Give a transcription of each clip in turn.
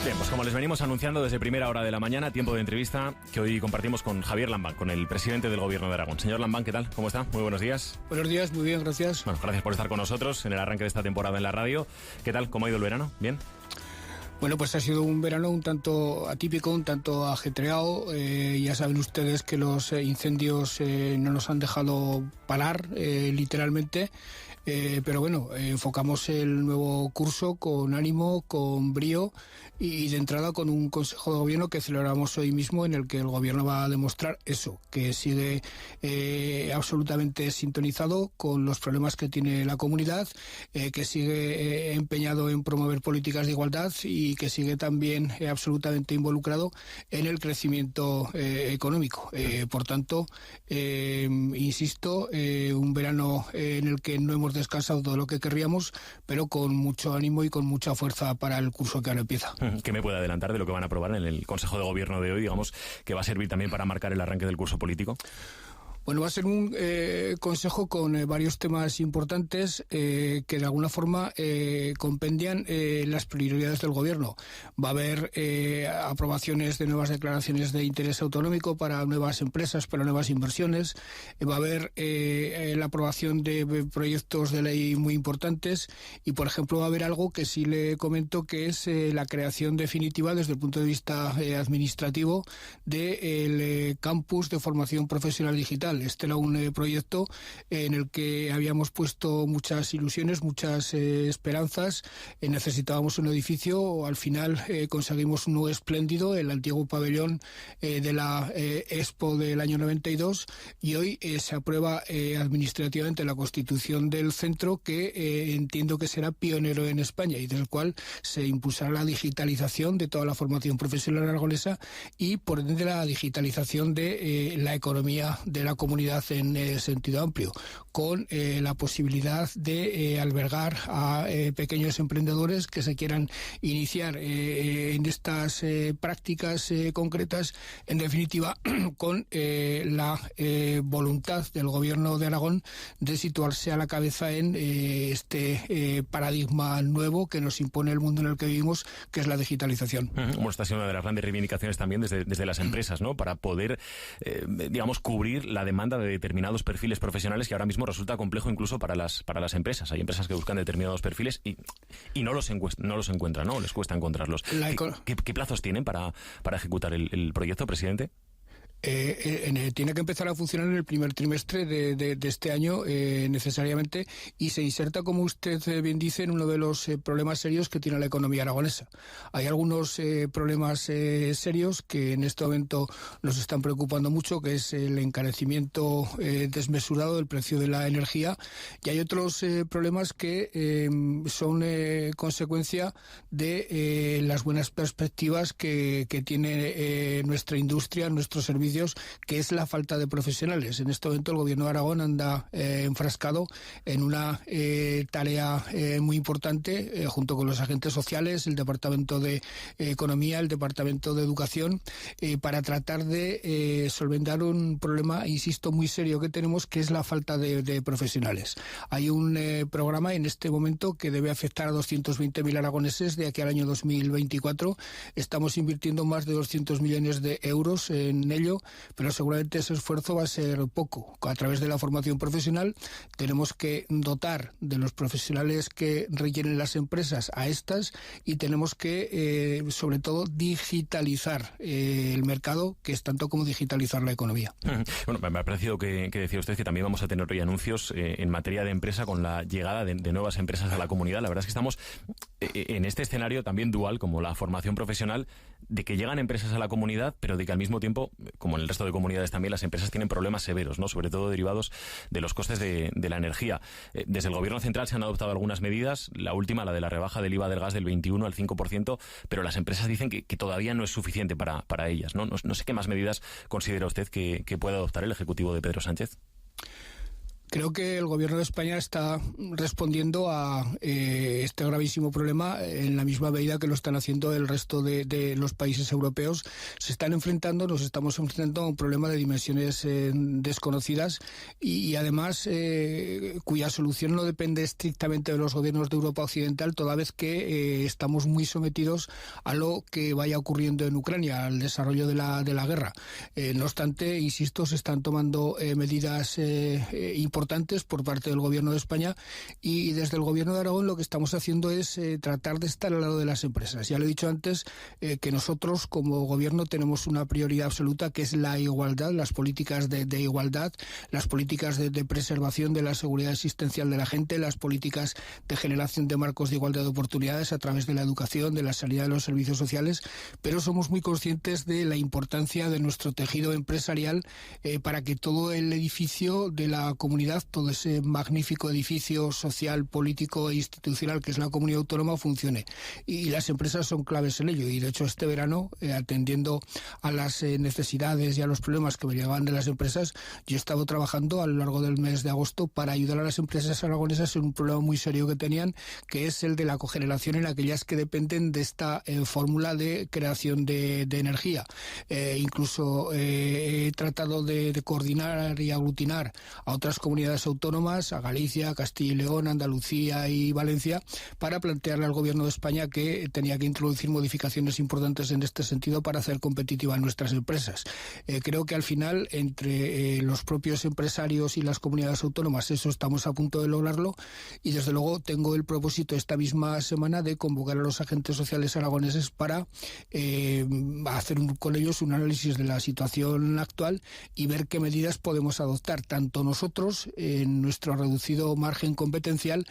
Bien, pues como les venimos anunciando desde primera hora de la mañana, tiempo de entrevista que hoy compartimos con Javier Lambán, con el presidente del Gobierno de Aragón. Señor Lambán, ¿qué tal? ¿Cómo está? Muy buenos días. Buenos días, muy bien, gracias. Bueno, gracias por estar con nosotros en el arranque de esta temporada en la radio. ¿Qué tal? ¿Cómo ha ido el verano? ¿Bien? Bueno, pues ha sido un verano un tanto atípico, un tanto ajetreado. Ya saben ustedes que los incendios no nos han dejado parar, literalmente. Pero bueno, enfocamos el nuevo curso con ánimo, con brío y de entrada con un Consejo de Gobierno que celebramos hoy mismo, en el que el Gobierno va a demostrar eso, que sigue absolutamente sintonizado con los problemas que tiene la comunidad, que sigue empeñado en promover políticas de igualdad y que sigue también absolutamente involucrado en el crecimiento económico. Por tanto, insisto, un verano en el que no hemos descansado todo lo que querríamos, pero con mucho ánimo y con mucha fuerza para el curso que ahora empieza. ¿Qué me puede adelantar de lo que van a aprobar en el Consejo de Gobierno de hoy, digamos, que va a servir también para marcar el arranque del curso político? Bueno, va a ser un consejo con varios temas importantes que de alguna forma compendian las prioridades del Gobierno. Va a haber aprobaciones de nuevas declaraciones de interés autonómico para nuevas empresas, para nuevas inversiones. Va a haber la aprobación de proyectos de ley muy importantes y, por ejemplo, va a haber algo que sí le comento, que es la creación definitiva desde el punto de vista administrativo del campus de formación profesional digital. Este era un proyecto en el que habíamos puesto muchas ilusiones, muchas esperanzas. Necesitábamos un edificio. Al final conseguimos uno espléndido, el antiguo pabellón de la Expo del año 92, y hoy se aprueba administrativamente la constitución del centro, que entiendo que será pionero en España y del cual se impulsará la digitalización de toda la formación profesional aragonesa y, por ende, la digitalización de la economía de la comunidad en sentido amplio, con la posibilidad de albergar a pequeños emprendedores que se quieran iniciar en estas prácticas concretas, en definitiva, con la voluntad del Gobierno de Aragón de situarse a la cabeza en este paradigma nuevo que nos impone el mundo en el que vivimos, que es la digitalización. Bueno, esta ha sido una de las grandes reivindicaciones también desde las empresas, ¿no? Para poder, digamos, cubrir la demanda de determinados perfiles profesionales que ahora mismo resulta complejo incluso para las empresas. Hay empresas que buscan determinados perfiles y no los encuentran, ¿no? Les cuesta encontrarlos. ¿Qué plazos tienen para ejecutar el proyecto, presidente? Tiene que empezar a funcionar en el primer trimestre de este año necesariamente, y se inserta, como usted bien dice, en uno de los problemas serios que tiene la economía aragonesa. Hay algunos problemas serios que en este momento nos están preocupando mucho, que es el encarecimiento desmesurado del precio de la energía, y hay otros problemas que son consecuencia de las buenas perspectivas que tiene nuestra industria, nuestros servicios, que es la falta de profesionales. En este momento el Gobierno de Aragón anda enfrascado en una tarea muy importante, junto con los agentes sociales, el Departamento de Economía, el Departamento de Educación, para tratar de solventar un problema, insisto, muy serio que tenemos, que es la falta de profesionales. Hay un programa en este momento que debe afectar a 220.000 aragoneses de aquí al año 2024. Estamos invirtiendo más de 200 millones de euros en ello, pero seguramente ese esfuerzo va a ser poco. A través de la formación profesional tenemos que dotar de los profesionales que requieren las empresas a estas, y tenemos que, sobre todo, digitalizar el mercado, que es tanto como digitalizar la economía. Bueno, me ha parecido que decía usted que también vamos a tener hoy anuncios en materia de empresa, con la llegada de nuevas empresas a la comunidad. La verdad es que estamos en este escenario también dual, como la formación profesional, de que llegan empresas a la comunidad, pero de que al mismo tiempo, como en el resto de comunidades también, las empresas tienen problemas severos, ¿no? Sobre todo derivados de los costes de la energía. Desde el Gobierno central se han adoptado algunas medidas, la última, la de la rebaja del IVA del gas del 21 al 5%, pero las empresas dicen que todavía no es suficiente para ellas, ¿no? No sé qué más medidas considera usted que puede adoptar el Ejecutivo de Pedro Sánchez. Creo que el Gobierno de España está respondiendo a este gravísimo problema en la misma medida que lo están haciendo el resto de los países europeos. Nos estamos enfrentando a un problema de dimensiones desconocidas y además cuya solución no depende estrictamente de los gobiernos de Europa Occidental, toda vez que estamos muy sometidos a lo que vaya ocurriendo en Ucrania, al desarrollo de la guerra. No obstante, insisto, se están tomando medidas importantes por parte del Gobierno de España y desde el Gobierno de Aragón lo que estamos haciendo es tratar de estar al lado de las empresas. Ya lo he dicho antes, que nosotros como Gobierno tenemos una prioridad absoluta, que es la igualdad, las políticas de igualdad, las políticas de preservación de la seguridad existencial de la gente, las políticas de generación de marcos de igualdad de oportunidades a través de la educación, de la sanidad, de los servicios sociales, pero somos muy conscientes de la importancia de nuestro tejido empresarial para que todo el edificio de la comunidad, todo ese magnífico edificio social, político e institucional que es la comunidad autónoma funcione. Y las empresas son claves en ello. Y de hecho este verano, atendiendo a las necesidades y a los problemas que me llegaban de las empresas, yo he estado trabajando a lo largo del mes de agosto para ayudar a las empresas aragonesas en un problema muy serio que tenían, que es el de la cogeneración en aquellas que dependen de esta fórmula de creación de energía. Incluso he tratado de coordinar y aglutinar a otras comunidades autónomas, a Galicia, Castilla y León, Andalucía y Valencia, para plantearle al Gobierno de España que tenía que introducir modificaciones importantes en este sentido para hacer competitivas nuestras empresas. Creo que al final, entre los propios empresarios y las comunidades autónomas, eso estamos a punto de lograrlo y desde luego tengo el propósito esta misma semana de convocar a los agentes sociales aragoneses para hacer con ellos un análisis de la situación actual y ver qué medidas podemos adoptar, tanto nosotros en nuestro reducido margen competencial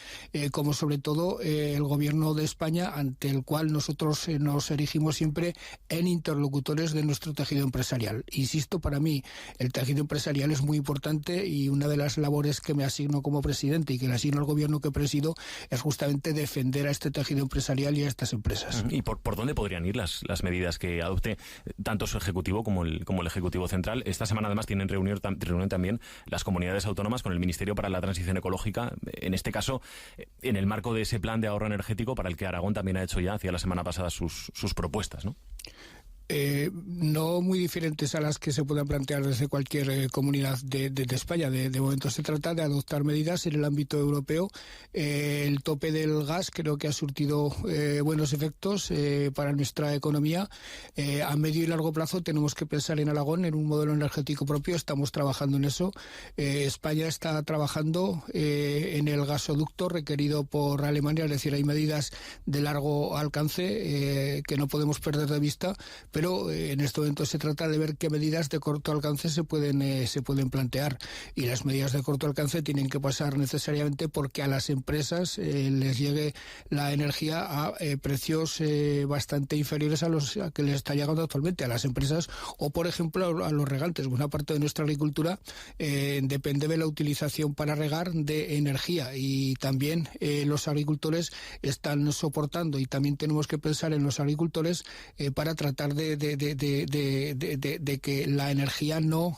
como sobre todo el Gobierno de España, ante el cual nosotros nos erigimos siempre en interlocutores de nuestro tejido empresarial. Insisto, para mí el tejido empresarial es muy importante y una de las labores que me asigno como presidente y que le asigno al Gobierno que presido es justamente defender a este tejido empresarial y a estas empresas. ¿Y por dónde podrían ir las medidas que adopte tanto su Ejecutivo como el Ejecutivo Central? Esta semana además tienen reunión también las comunidades autónomas con el Ministerio para la Transición Ecológica, en este caso en el marco de ese plan de ahorro energético para el que Aragón también ha hecho ya hacia la semana pasada sus propuestas, ¿no? No muy diferentes a las que se puedan plantear desde cualquier comunidad de España. De momento se trata de adoptar medidas en el ámbito europeo. El tope del gas creo que ha surtido buenos efectos para nuestra economía. A medio y largo plazo tenemos que pensar en Aragón en un modelo energético propio. Estamos trabajando en eso. España está trabajando en el gasoducto requerido por Alemania, es decir, hay medidas de largo alcance que no podemos perder de vista, pero en este momento se trata de ver qué medidas de corto alcance se pueden plantear, y las medidas de corto alcance tienen que pasar necesariamente porque a las empresas les llegue la energía a precios bastante inferiores a los que les está llegando actualmente a las empresas o, por ejemplo, a los regantes. Buena parte de nuestra agricultura depende de la utilización para regar de energía y también los agricultores están soportando, y también tenemos que pensar en los agricultores para tratar de que la energía no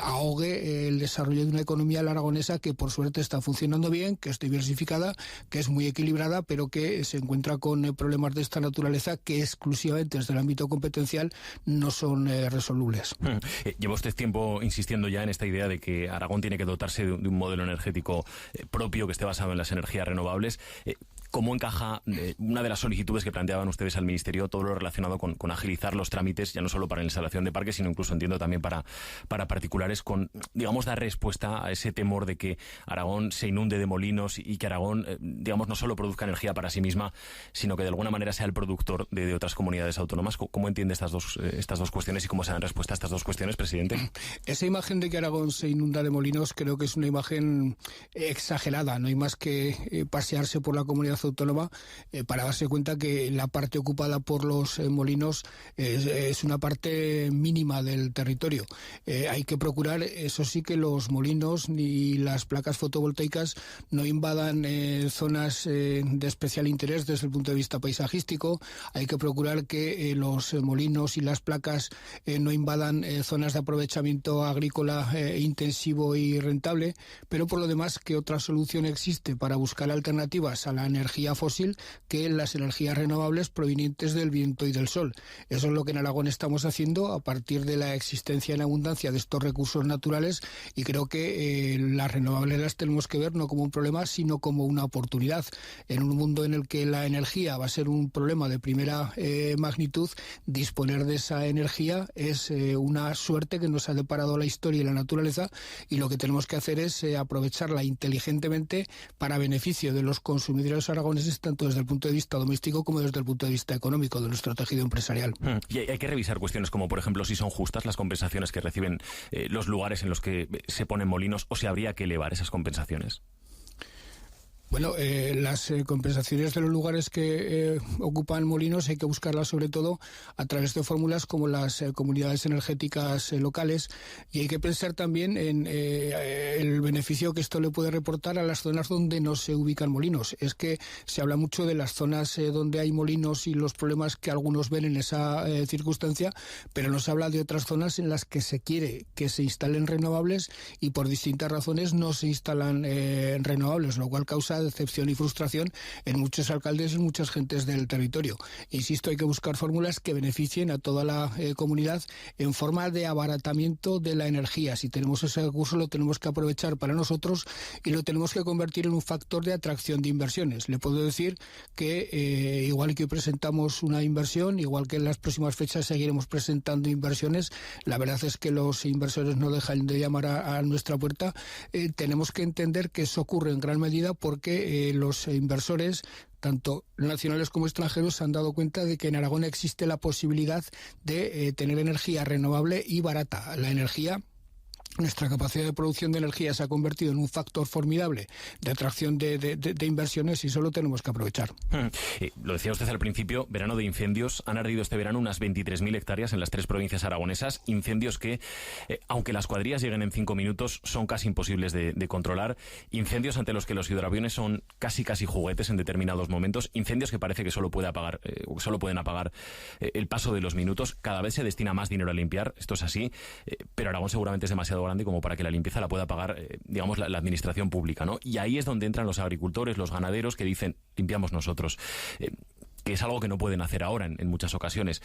ahogue el desarrollo de una economía aragonesa que por suerte está funcionando bien, que es diversificada, que es muy equilibrada, pero que se encuentra con problemas de esta naturaleza que exclusivamente desde el ámbito competencial no son resolubles. Lleva usted tiempo insistiendo ya en esta idea de que Aragón tiene que dotarse de un modelo energético propio que esté basado en las energías renovables. ¿Cómo encaja una de las solicitudes que planteaban ustedes al Ministerio, todo lo relacionado con agilizar los trámites, ya no solo para la instalación de parques, sino incluso entiendo también para particulares, con, digamos, dar respuesta a ese temor de que Aragón se inunde de molinos y que Aragón, digamos, no solo produzca energía para sí misma, sino que de alguna manera sea el productor de otras comunidades autónomas? ¿Cómo entiende estas dos cuestiones y cómo se dan respuesta a estas dos cuestiones, presidente? Esa imagen de que Aragón se inunda de molinos creo que es una imagen exagerada. No hay más que pasearse por la comunidad comunidad autónoma para darse cuenta que la parte ocupada por los molinos es una parte mínima del territorio. Hay que procurar, eso sí, que los molinos ni las placas fotovoltaicas no invadan zonas de especial interés desde el punto de vista paisajístico. Hay que procurar que los molinos y las placas no invadan zonas de aprovechamiento agrícola intensivo y rentable, pero por lo demás que otra solución existe para buscar alternativas a la energía fósil que las energías renovables provenientes del viento y del sol. Eso es lo que en Aragón estamos haciendo a partir de la existencia en abundancia de estos recursos naturales, y creo que las renovables las tenemos que ver no como un problema, sino como una oportunidad. En un mundo en el que la energía va a ser un problema de primera magnitud, disponer de esa energía es una suerte que nos ha deparado la historia y la naturaleza, y lo que tenemos que hacer es aprovecharla inteligentemente para beneficio de los consumidores aragoneses, tanto desde el punto de vista doméstico como desde el punto de vista económico de nuestro tejido empresarial. Y hay que revisar cuestiones como, por ejemplo, si son justas las compensaciones que reciben los lugares en los que se ponen molinos, o si habría que elevar esas compensaciones. Bueno, las compensaciones de los lugares que ocupan molinos hay que buscarlas sobre todo a través de fórmulas como las comunidades energéticas locales, y hay que pensar también en el beneficio que esto le puede reportar a las zonas donde no se ubican molinos. Es que se habla mucho de las zonas donde hay molinos y los problemas que algunos ven en esa circunstancia, pero no se habla de otras zonas en las que se quiere que se instalen renovables y por distintas razones no se instalan renovables, lo cual causa decepción y frustración en muchos alcaldes y muchas gentes del territorio. Insisto, hay que buscar fórmulas que beneficien a toda la comunidad en forma de abaratamiento de la energía. Si tenemos ese recurso, lo tenemos que aprovechar para nosotros y lo tenemos que convertir en un factor de atracción de inversiones. Le puedo decir que igual que hoy presentamos una inversión, igual que en las próximas fechas seguiremos presentando inversiones, la verdad es que los inversores no dejan de llamar a nuestra puerta. Tenemos que entender que eso ocurre en gran medida porque los inversores, tanto nacionales como extranjeros, se han dado cuenta de que en Aragón existe la posibilidad de tener energía renovable y barata. La energía, nuestra capacidad de producción de energía se ha convertido en un factor formidable de atracción de inversiones, y solo tenemos que aprovechar. Lo decía usted al principio, verano de incendios. Han ardido este verano unas 23.000 hectáreas en las 3 provincias aragonesas. Incendios que, aunque las cuadrillas lleguen en 5 minutos, son casi imposibles de controlar. Incendios ante los que los hidroaviones son casi juguetes en determinados momentos. Incendios que parece que solo pueden apagar el paso de los minutos. Cada vez se destina más dinero a limpiar. Esto es así. Pero Aragón seguramente es demasiado grande como para que la limpieza la pueda pagar, digamos, la administración pública, ¿no? Y ahí es donde entran los agricultores, los ganaderos, que dicen, limpiamos nosotros, que es algo que no pueden hacer ahora en muchas ocasiones.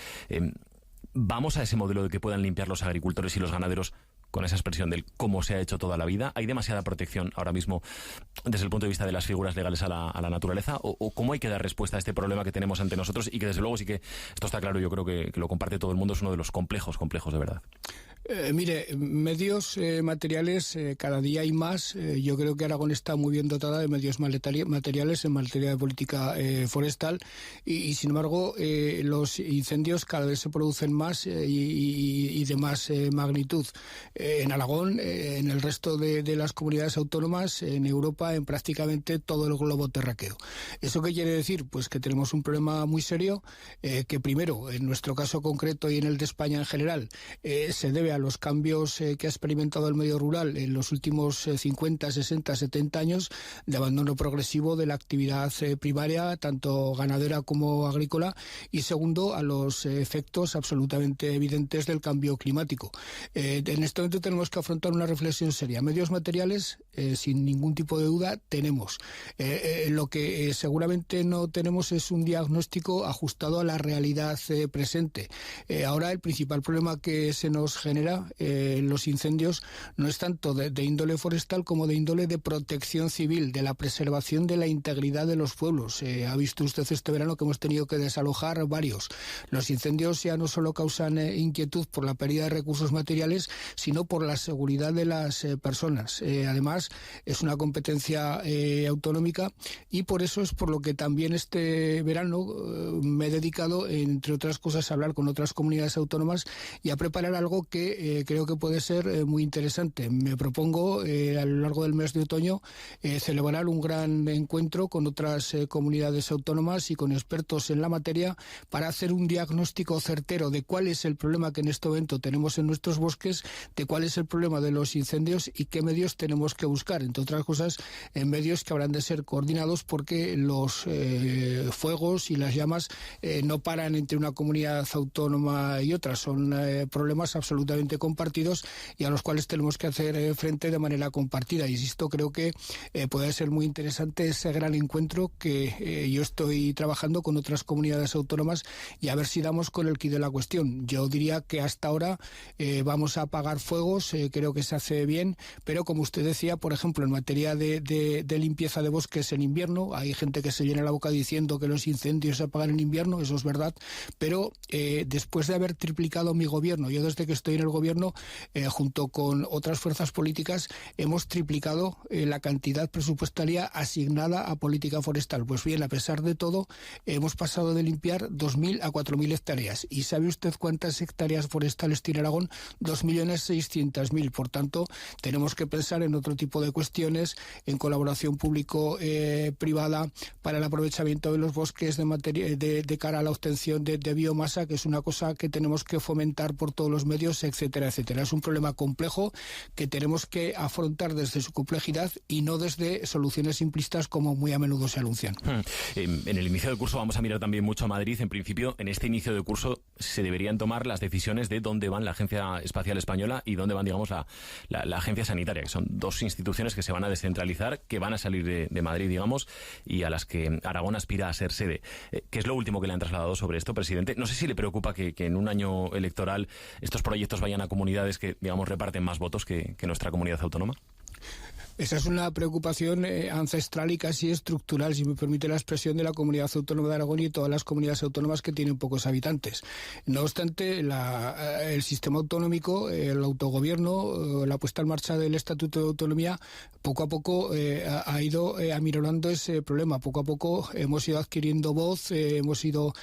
¿Vamos a ese modelo de que puedan limpiar los agricultores y los ganaderos con esa expresión del cómo se ha hecho toda la vida? ¿Hay demasiada protección ahora mismo desde el punto de vista de las figuras legales a la naturaleza? ¿O cómo hay que dar respuesta a este problema que tenemos ante nosotros? Y que desde luego sí que, esto está claro, yo creo que lo comparte todo el mundo, es uno de los complejos de verdad. Mire, medios materiales cada día hay más. Yo creo que Aragón está muy bien dotada de medios materiales en materia de política forestal y sin embargo los incendios cada vez se producen más y de más magnitud. En Aragón, en el resto de las comunidades autónomas, en Europa, en prácticamente todo el globo terráqueo. ¿Eso qué quiere decir? Pues que tenemos un problema muy serio que primero, en nuestro caso concreto y en el de España en general, se debe a los cambios que ha experimentado el medio rural en los últimos 50, 60, 70 años de abandono progresivo de la actividad primaria, tanto ganadera como agrícola, y segundo, a los efectos absolutamente evidentes del cambio climático. En este momento tenemos que afrontar una reflexión seria. Medios materiales, sin ningún tipo de duda, tenemos. Lo que seguramente no tenemos es un diagnóstico ajustado a la realidad presente. Ahora el principal problema que se nos genera en los incendios no es tanto de índole forestal como de índole de protección civil, de la preservación de la integridad de los pueblos. Ha visto usted este verano que hemos tenido que desalojar varios. Los incendios ya no solo causan inquietud por la pérdida de recursos materiales, sino por la seguridad de las personas. Además, es una competencia autonómica y por eso es por lo que también este verano me he dedicado, entre otras cosas, a hablar con otras comunidades autónomas y a preparar algo que que creo que puede ser muy interesante. Me propongo a lo largo del mes de otoño celebrar un gran encuentro con otras comunidades autónomas y con expertos en la materia para hacer un diagnóstico certero de cuál es el problema que en este momento tenemos en nuestros bosques, de cuál es el problema de los incendios y qué medios tenemos que buscar, entre otras cosas, en medios que habrán de ser coordinados porque los fuegos y las llamas no paran entre una comunidad autónoma y otra, son problemas absolutamente compartidos y a los cuales tenemos que hacer frente de manera compartida. Insisto, creo que puede ser muy interesante ese gran encuentro que yo estoy trabajando con otras comunidades autónomas y a ver si damos con el quid de la cuestión. Yo diría que hasta ahora vamos a apagar fuegos, creo que se hace bien, pero como usted decía, por ejemplo, en materia de limpieza de bosques en invierno, hay gente que se llena la boca diciendo que los incendios se apagan en invierno, eso es verdad, pero después de haber triplicado mi gobierno, yo desde que estoy en el gobierno, junto con otras fuerzas políticas, hemos triplicado la cantidad presupuestaria asignada a política forestal. Pues bien, a pesar de todo, hemos pasado de limpiar 2.000 a 4.000 hectáreas. ¿Y sabe usted cuántas hectáreas forestales tiene Aragón? 2.600.000. Por tanto, tenemos que pensar en otro tipo de cuestiones, en colaboración público-privada para el aprovechamiento de los bosques de cara a la obtención de biomasa, que es una cosa que tenemos que fomentar por todos los medios, etcétera, etcétera. Es un problema complejo que tenemos que afrontar desde su complejidad y no desde soluciones simplistas como muy a menudo se anuncian. En el inicio del curso vamos a mirar también mucho a Madrid. En principio, en este inicio de curso se deberían tomar las decisiones de dónde van la Agencia Espacial Española y dónde van, digamos, la Agencia Sanitaria, que son dos instituciones que se van a descentralizar, que van a salir de Madrid, digamos, y a las que Aragón aspira a ser sede. ¿Qué es lo último que le han trasladado sobre esto, presidente? No sé si le preocupa que en un año electoral estos proyectos vayan a comunidades que, digamos, reparten más votos que nuestra comunidad autónoma. Esa es una preocupación ancestral y casi estructural, si me permite la expresión, de la Comunidad Autónoma de Aragón y todas las comunidades autónomas que tienen pocos habitantes. No obstante, el sistema autonómico, el autogobierno, la puesta en marcha del Estatuto de Autonomía, poco a poco ha ido aminorando ese problema. Poco a poco hemos ido adquiriendo voz, hemos ido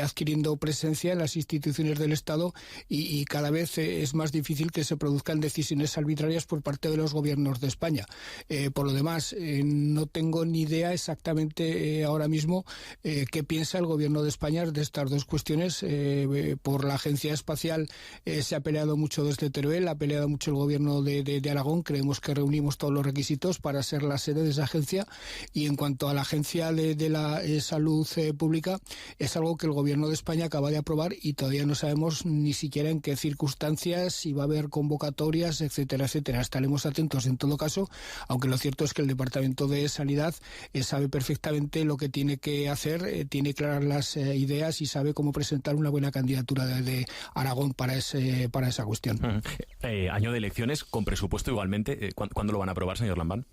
adquiriendo presencia en las instituciones del Estado y cada vez es más difícil que se produzcan decisiones arbitrarias por parte de los gobiernos de España. Por lo demás, no tengo ni idea exactamente ahora mismo qué piensa el Gobierno de España de estas dos cuestiones. Por la Agencia Espacial se ha peleado mucho desde Teruel, ha peleado mucho el Gobierno de Aragón. Creemos que reunimos todos los requisitos para ser la sede de esa agencia. Y en cuanto a la Agencia de la Salud Pública, es algo que el Gobierno de España acaba de aprobar y todavía no sabemos ni siquiera en qué circunstancias, si va a haber convocatorias, etcétera, etcétera. Estaremos atentos en todo caso, aunque lo cierto es que el Departamento de Sanidad sabe perfectamente lo que tiene que hacer, tiene claras las ideas y sabe cómo presentar una buena candidatura de Aragón para esa cuestión. Año de elecciones, con presupuesto igualmente. ¿Cuándo lo van a aprobar, señor Lambán?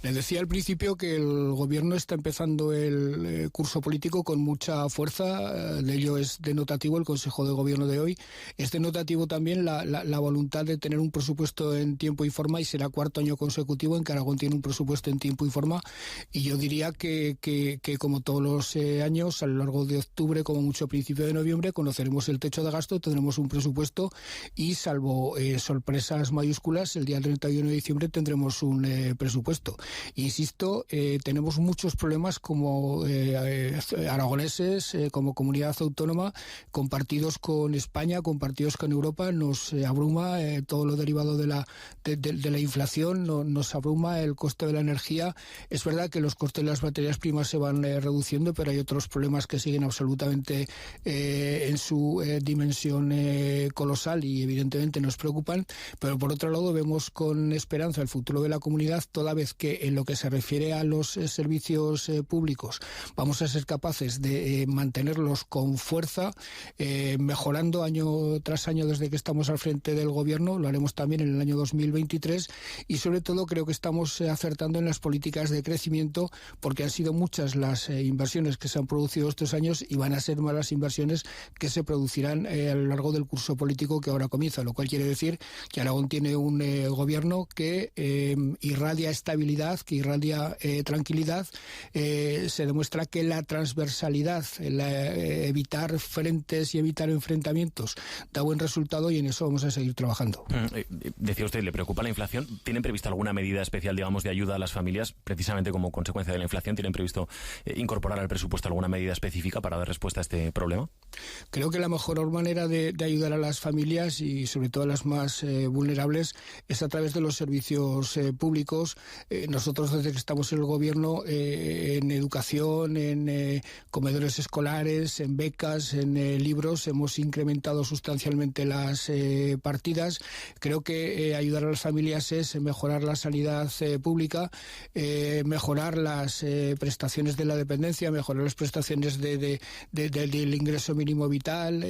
Le decía al principio que el Gobierno está empezando el curso político con mucha fuerza. De ello es denotativo el Consejo de Gobierno de hoy. Es denotativo también la voluntad de tener un presupuesto en tiempo y forma, y será cuarto año consecutivo en que Aragón tiene un presupuesto en tiempo y forma. Y yo diría que como todos los años, a lo largo de octubre, como mucho a principio de noviembre, conoceremos el techo de gasto, tendremos un presupuesto y, salvo sorpresas mayúsculas, el día 31 de diciembre tendremos un presupuesto. Insisto, tenemos muchos problemas como aragoneses, como comunidad autónoma, compartidos con España, compartidos con Europa. Nos abruma todo lo derivado de la inflación, nos abruma el coste de la energía. Es verdad que los costes de las materias primas se van reduciendo, pero hay otros problemas que siguen absolutamente en su dimensión colosal y evidentemente nos preocupan. Pero por otro lado vemos con esperanza el futuro de la comunidad, toda vez que en lo que se refiere a los servicios públicos vamos a ser capaces de mantenerlos con fuerza, mejorando año tras año desde que estamos al frente del Gobierno. Lo haremos también en el año 2023 y sobre todo creo que estamos acertando en las políticas de crecimiento, porque han sido muchas las inversiones que se han producido estos años y van a ser más las inversiones que se producirán a lo largo del curso político que ahora comienza, lo cual quiere decir que Aragón tiene un Gobierno que irradia esta estabilidad, que irradia tranquilidad. Se demuestra que la transversalidad, evitar frentes y evitar enfrentamientos da buen resultado, y en eso vamos a seguir trabajando. Decía usted, ¿le preocupa la inflación? ¿Tienen previsto alguna medida especial, digamos, de ayuda a las familias, precisamente como consecuencia de la inflación? ¿Tienen previsto incorporar al presupuesto alguna medida específica para dar respuesta a este problema? Creo que la mejor manera de ayudar a las familias, y sobre todo a las más vulnerables, es a través de los servicios públicos. Nosotros, desde que estamos en el gobierno, en educación, en comedores escolares, en becas, en libros, hemos incrementado sustancialmente las partidas. Creo que ayudar a las familias es mejorar la sanidad pública, mejorar las prestaciones de la dependencia, mejorar las prestaciones del ingreso mínimo vital.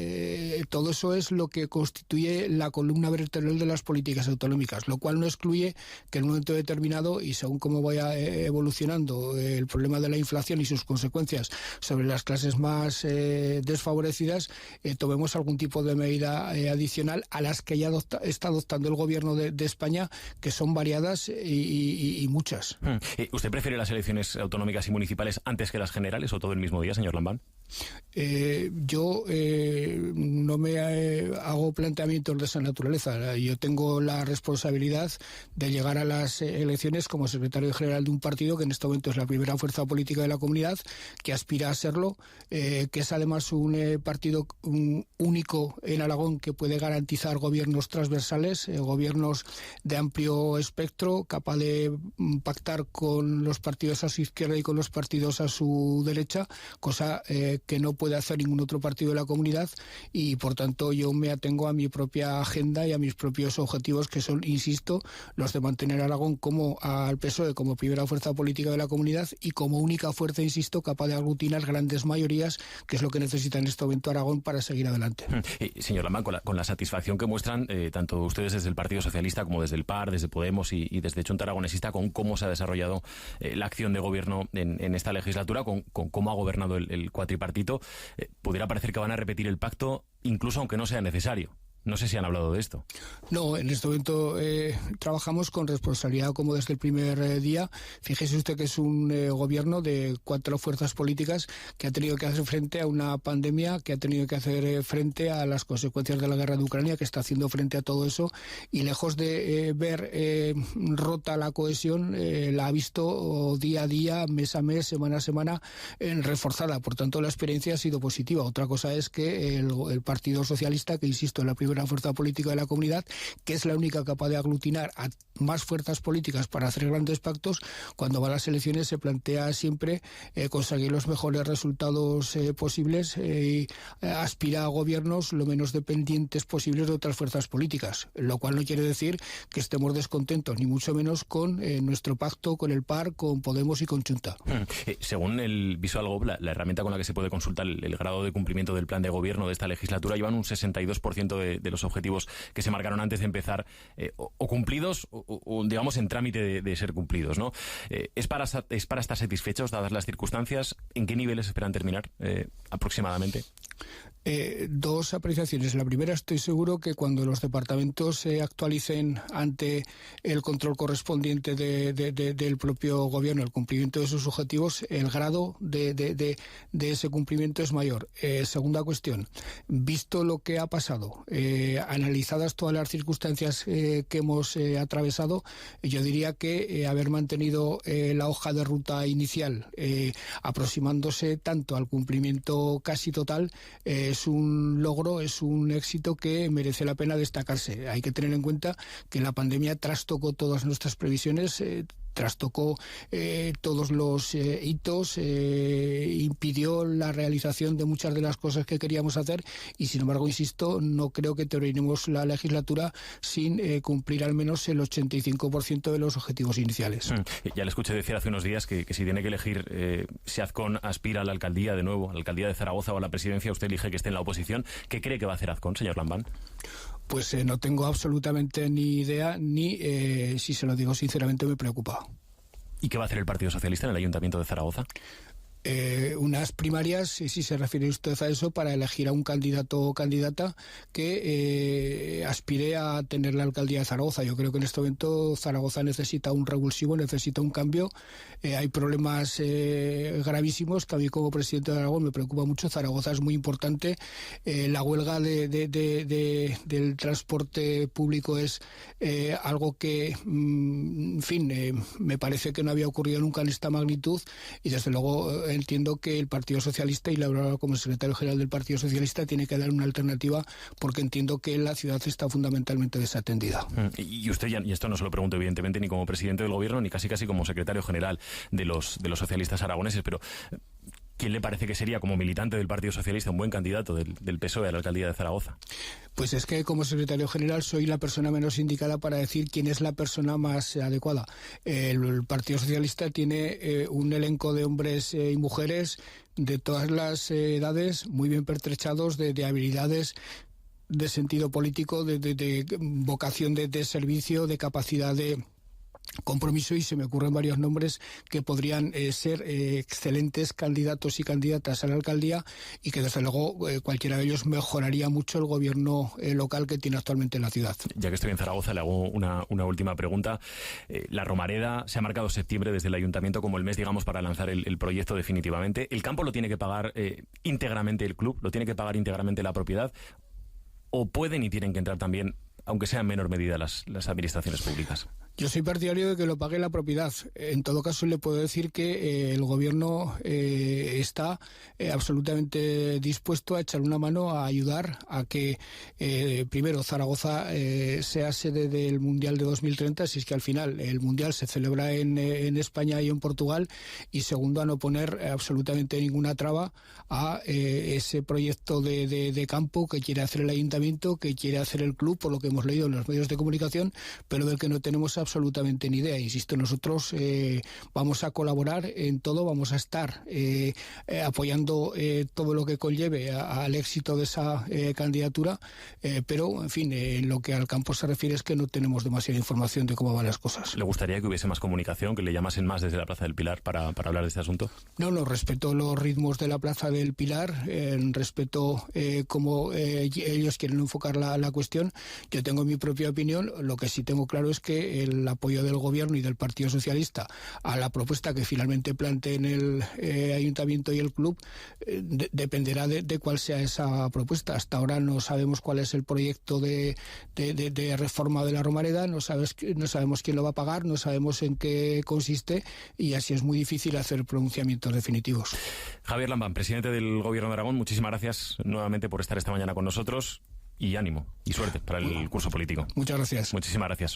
Todo eso es lo que constituye la columna vertebral de las políticas autonómicas, lo cual no excluye que en un momento determinado, y según cómo vaya evolucionando el problema de la inflación y sus consecuencias sobre las clases más desfavorecidas, tomemos algún tipo de medida adicional a las que ya está adoptando el gobierno de España, que son variadas y muchas. ¿Usted prefiere las elecciones autonómicas y municipales antes que las generales, o todo el mismo día, señor Lambán? Yo no me hago planteamientos de esa naturaleza. Yo tengo la responsabilidad de llegar a las elecciones como secretario general de un partido que en este momento es la primera fuerza política de la comunidad, que aspira a serlo, que es además un partido único en Aragón, que puede garantizar gobiernos transversales, gobiernos de amplio espectro, capaz de pactar con los partidos a su izquierda y con los partidos a su derecha, cosa que no puede hacer ningún otro partido de la comunidad, y por tanto yo me atengo a mi propia agenda y a mis propios objetivos, que son, insisto, los de mantener a Aragón como al PSOE como primera fuerza política de la comunidad y como única fuerza, insisto, capaz de aglutinar grandes mayorías, que es lo que necesita en este momento Aragón para seguir adelante. Señor Lambán, con la satisfacción que muestran tanto ustedes desde el Partido Socialista como desde el PAR, desde Podemos y desde Chunta Aragonesista, con cómo se ha desarrollado la acción de gobierno en esta legislatura, con cómo ha gobernado el cuatripartito, pudiera parecer que van a repetir el pacto, incluso aunque no sea necesario. No sé si han hablado de esto. No, en este momento trabajamos con responsabilidad como desde el primer día. Fíjese usted que es un gobierno de 4 fuerzas políticas que ha tenido que hacer frente a una pandemia, que ha tenido que hacer frente a las consecuencias de la guerra de Ucrania, que está haciendo frente a todo eso, y lejos de ver rota la cohesión, la ha visto día a día, mes a mes, semana a semana, reforzada. Por tanto, la experiencia ha sido positiva. Otra cosa es que el Partido Socialista, que insisto, en la primera fuerza política de la comunidad, que es la única capaz de aglutinar a más fuerzas políticas para hacer grandes pactos, cuando va a las elecciones se plantea siempre conseguir los mejores resultados posibles y aspira a gobiernos lo menos dependientes posibles de otras fuerzas políticas, lo cual no quiere decir que estemos descontentos, ni mucho menos con nuestro pacto con el PAR, con Podemos y con Chunta. Según el Visual Gov, la herramienta con la que se puede consultar el grado de cumplimiento del plan de gobierno de esta legislatura, llevan un 62% de los objetivos que se marcaron antes de empezar o cumplidos o digamos en trámite de ser cumplidos, ¿no? ¿Es para estar satisfechos dadas las circunstancias? ¿En qué niveles esperan terminar aproximadamente? 2 apreciaciones. La primera, estoy seguro que cuando los departamentos se actualicen ante el control correspondiente del propio gobierno, el cumplimiento de sus objetivos, el grado de ese cumplimiento es mayor. Segunda cuestión, visto lo que ha pasado, analizadas todas las circunstancias que hemos atravesado, yo diría que haber mantenido la hoja de ruta inicial, aproximándose tanto al cumplimiento casi total, es un logro, es un éxito que merece la pena destacarse. Hay que tener en cuenta que la pandemia trastocó todas nuestras previsiones, trastocó todos los hitos, impidió la realización de muchas de las cosas que queríamos hacer y, sin embargo, insisto, no creo que terminemos la legislatura sin cumplir al menos el 85% de los objetivos iniciales. Ya le escuché decir hace unos días que si tiene que elegir si Azcón aspira a la alcaldía de nuevo, a la alcaldía de Zaragoza o a la presidencia, usted elige que esté en la oposición. ¿Qué cree que va a hacer Azcón, señor Lambán? Pues no tengo absolutamente ni idea, ni, si se lo digo sinceramente, me preocupa. ¿Y qué va a hacer el Partido Socialista en el Ayuntamiento de Zaragoza? unas primarias, si se refiere usted a eso, para elegir a un candidato o candidata que aspire a tener la alcaldía de Zaragoza. Yo creo que en este momento Zaragoza necesita un revulsivo, necesita un cambio. Hay problemas gravísimos que a mí como presidente de Aragón me preocupa mucho. Zaragoza es muy importante. La huelga del transporte público es algo que, en fin, me parece que no había ocurrido nunca en esta magnitud, y desde luego entiendo que el Partido Socialista, y lo he hablado como secretario general del Partido Socialista, tiene que dar una alternativa, porque entiendo que la ciudad está fundamentalmente desatendida. Y usted, y esto no se lo pregunto evidentemente ni como presidente del gobierno, ni casi como secretario general de los socialistas aragoneses, pero ¿quién le parece que sería, como militante del Partido Socialista, un buen candidato del PSOE a la alcaldía de Zaragoza? Pues es que como secretario general soy la persona menos indicada para decir quién es la persona más adecuada. El Partido Socialista tiene un elenco de hombres y mujeres de todas las edades, muy bien pertrechados de habilidades, de sentido político, de vocación de servicio, de capacidad de compromiso, y se me ocurren varios nombres que podrían ser excelentes candidatos y candidatas a la alcaldía, y que desde luego cualquiera de ellos mejoraría mucho el gobierno local que tiene actualmente la ciudad. Ya que estoy en Zaragoza, le hago una última pregunta. La Romareda, se ha marcado septiembre desde el Ayuntamiento como el mes, digamos, para lanzar el proyecto definitivamente. ¿El campo lo tiene que pagar íntegramente el club? ¿Lo tiene que pagar íntegramente la propiedad? ¿O pueden y tienen que entrar también, aunque sea en menor medida, las administraciones públicas? Yo soy partidario de que lo pague la propiedad. En todo caso, le puedo decir que el gobierno está absolutamente dispuesto a echar una mano, a ayudar a que, primero, Zaragoza sea sede del Mundial de 2030, si es que al final el Mundial se celebra en España y en Portugal, y segundo, a no poner absolutamente ninguna traba a ese proyecto de campo que quiere hacer el Ayuntamiento, que quiere hacer el club, por lo que hemos leído en los medios de comunicación, pero del que no tenemos absolutamente ni idea. Insisto, nosotros vamos a colaborar en todo, vamos a estar apoyando todo lo que conlleve al éxito de esa candidatura, pero, en fin, en lo que al campo se refiere es que no tenemos demasiada información de cómo van las cosas. ¿Le gustaría que hubiese más comunicación, que le llamasen más desde la Plaza del Pilar para hablar de este asunto? No, respeto los ritmos de la Plaza del Pilar, respeto cómo ellos quieren enfocar la cuestión. Yo tengo mi propia opinión. Lo que sí tengo claro es que el apoyo del Gobierno y del Partido Socialista a la propuesta que finalmente planteen el Ayuntamiento y el club dependerá de cuál sea esa propuesta. Hasta ahora no sabemos cuál es el proyecto de reforma de la Romareda, no sabemos quién lo va a pagar, no sabemos en qué consiste, y así es muy difícil hacer pronunciamientos definitivos. Javier Lambán, presidente del Gobierno de Aragón, muchísimas gracias nuevamente por estar esta mañana con nosotros, y ánimo y suerte para el curso político. Muchas gracias. Muchísimas gracias.